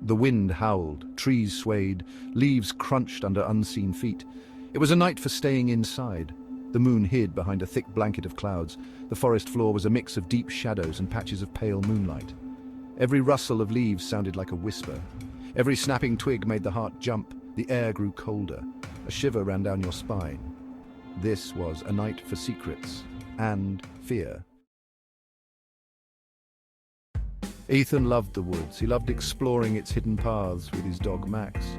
The wind howled, trees swayed, leaves crunched under unseen feet. It was a night for staying inside. The moon hid behind a thick blanket of clouds. The forest floor was a mix of deep shadows and patches of pale moonlight. Every rustle of leaves sounded like a whisper. Every snapping twig made the heart jump. The air grew colder. A shiver ran down your spine. This was a night for secrets and fear. Ethan loved the woods. He loved exploring its hidden paths with his dog Max.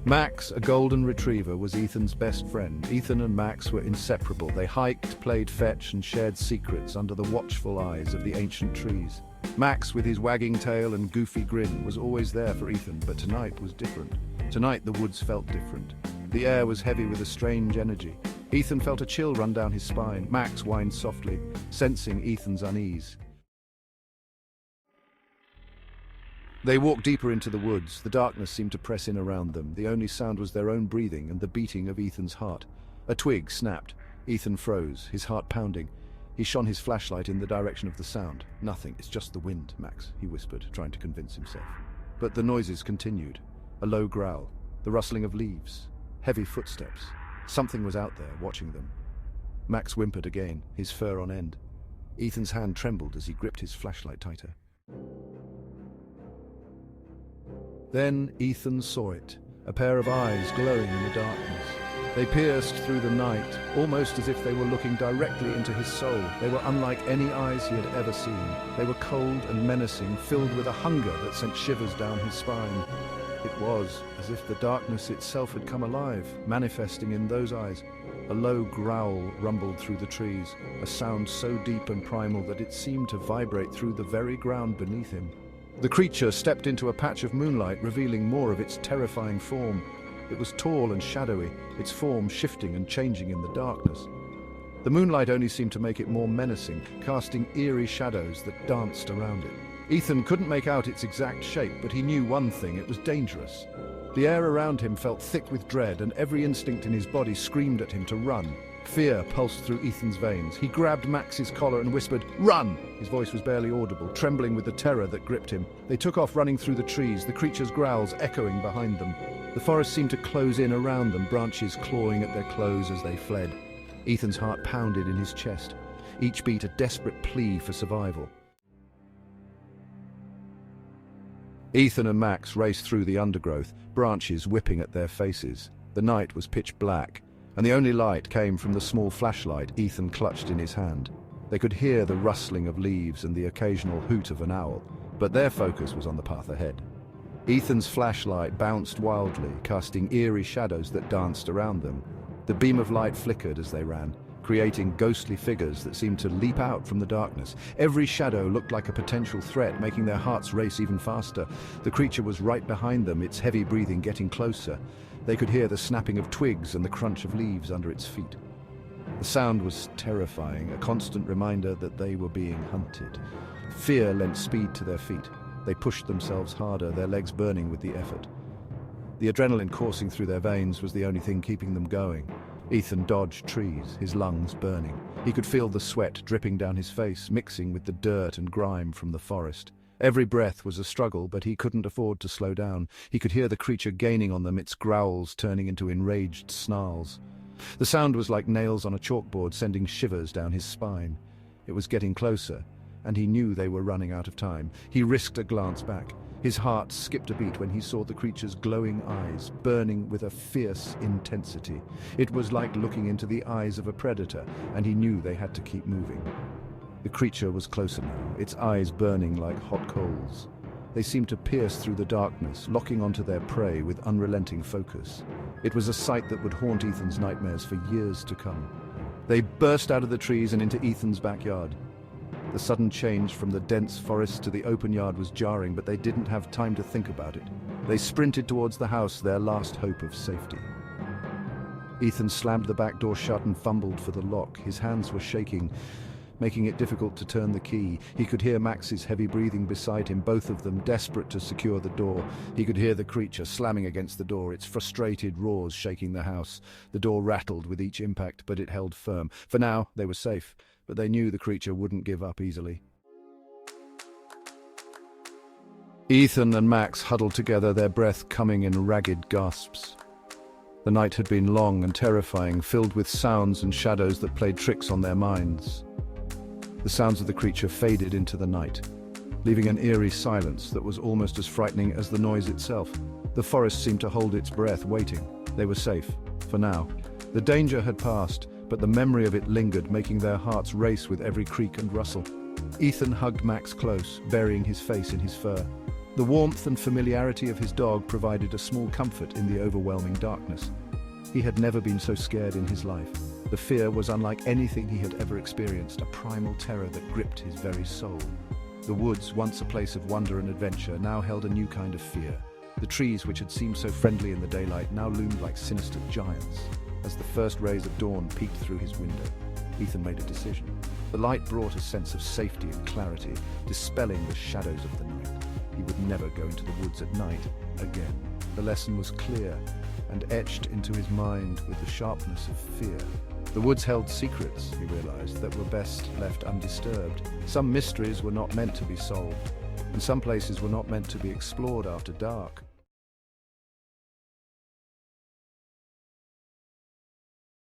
Max, a golden retriever, was Ethan's best friend. Ethan and Max were inseparable. They hiked, played fetch, and shared secrets under the watchful eyes of the ancient trees. Max, with his wagging tail and goofy grin, was always there for Ethan, but tonight was different. Tonight the woods felt different. The air was heavy with a strange energy. Ethan felt a chill run down his spine. Max whined softly, sensing Ethan's unease. They walked deeper into the woods. The darkness seemed to press in around them. The only sound was their own breathing and the beating of Ethan's heart. A twig snapped. Ethan froze, his heart pounding. He shone his flashlight in the direction of the sound. "Nothing, it's just the wind, Max," he whispered, trying to convince himself. But the noises continued. A low growl, the rustling of leaves, heavy footsteps. Something was out there, watching them. Max whimpered again, his fur on end. Ethan's hand trembled as he gripped his flashlight tighter. Then Ethan saw it, a pair of eyes glowing in the darkness. They pierced through the night, almost as if they were looking directly into his soul. They were unlike any eyes he had ever seen. They were cold and menacing, filled with a hunger that sent shivers down his spine. It was as if the darkness itself had come alive, manifesting in those eyes. A low growl rumbled through the trees, a sound so deep and primal that it seemed to vibrate through the very ground beneath him. The creature stepped into a patch of moonlight, revealing more of its terrifying form. It was tall and shadowy, its form shifting and changing in the darkness. The moonlight only seemed to make it more menacing, casting eerie shadows that danced around it. Ethan couldn't make out its exact shape, but he knew one thing: it was dangerous. The air around him felt thick with dread, and every instinct in his body screamed at him to run. Fear pulsed through Ethan's veins. He grabbed Max's collar and whispered, "Run!" His voice was barely audible, trembling with the terror that gripped him. They took off running through the trees, the creature's growls echoing behind them. The forest seemed to close in around them, branches clawing at their clothes as they fled. Ethan's heart pounded in his chest, each beat a desperate plea for survival. Ethan and Max raced through the undergrowth, branches whipping at their faces. The night was pitch black, and the only light came from the small flashlight Ethan clutched in his hand. They could hear the rustling of leaves and the occasional hoot of an owl, but their focus was on the path ahead. Ethan's flashlight bounced wildly, casting eerie shadows that danced around them. The beam of light flickered as they ran, creating ghostly figures that seemed to leap out from the darkness. Every shadow looked like a potential threat, making their hearts race even faster. The creature was right behind them, its heavy breathing getting closer. They could hear the snapping of twigs and the crunch of leaves under its feet. The sound was terrifying, a constant reminder that they were being hunted. Fear lent speed to their feet. They pushed themselves harder, their legs burning with the effort. The adrenaline coursing through their veins was the only thing keeping them going. Ethan dodged trees, his lungs burning. He could feel the sweat dripping down his face, mixing with the dirt and grime from the forest. Every breath was a struggle, but he couldn't afford to slow down. He could hear the creature gaining on them, its growls turning into enraged snarls. The sound was like nails on a chalkboard, sending shivers down his spine. It was getting closer, and he knew they were running out of time. He risked a glance back. His heart skipped a beat when he saw the creature's glowing eyes, burning with a fierce intensity. It was like looking into the eyes of a predator, and he knew they had to keep moving. The creature was closer now, its eyes burning like hot coals. They seemed to pierce through the darkness, locking onto their prey with unrelenting focus. It was a sight that would haunt Ethan's nightmares for years to come. They burst out of the trees and into Ethan's backyard. The sudden change from the dense forest to the open yard was jarring, but they didn't have time to think about it. They sprinted towards the house, their last hope of safety. Ethan slammed the back door shut and fumbled for the lock. His hands were shaking, making it difficult to turn the key. He could hear Max's heavy breathing beside him, both of them desperate to secure the door. He could hear the creature slamming against the door, its frustrated roars shaking the house. The door rattled with each impact, but it held firm. For now, they were safe, but they knew the creature wouldn't give up easily. Ethan and Max huddled together, their breath coming in ragged gasps. The night had been long and terrifying, filled with sounds and shadows that played tricks on their minds. The sounds of the creature faded into the night, leaving an eerie silence that was almost as frightening as the noise itself. The forest seemed to hold its breath, waiting. They were safe, for now. The danger had passed, but the memory of it lingered, making their hearts race with every creak and rustle. Ethan hugged Max close, burying his face in his fur. The warmth and familiarity of his dog provided a small comfort in the overwhelming darkness. He had never been so scared in his life. The fear was unlike anything he had ever experienced, a primal terror that gripped his very soul. The woods, once a place of wonder and adventure, now held a new kind of fear. The trees, which had seemed so friendly in the daylight, now loomed like sinister giants. As the first rays of dawn peeked through his window, Ethan made a decision. The light brought a sense of safety and clarity, dispelling the shadows of the night. He would never go into the woods at night again. The lesson was clear and etched into his mind with the sharpness of fear. The woods held secrets, he realized, that were best left undisturbed. Some mysteries were not meant to be solved, and some places were not meant to be explored after dark.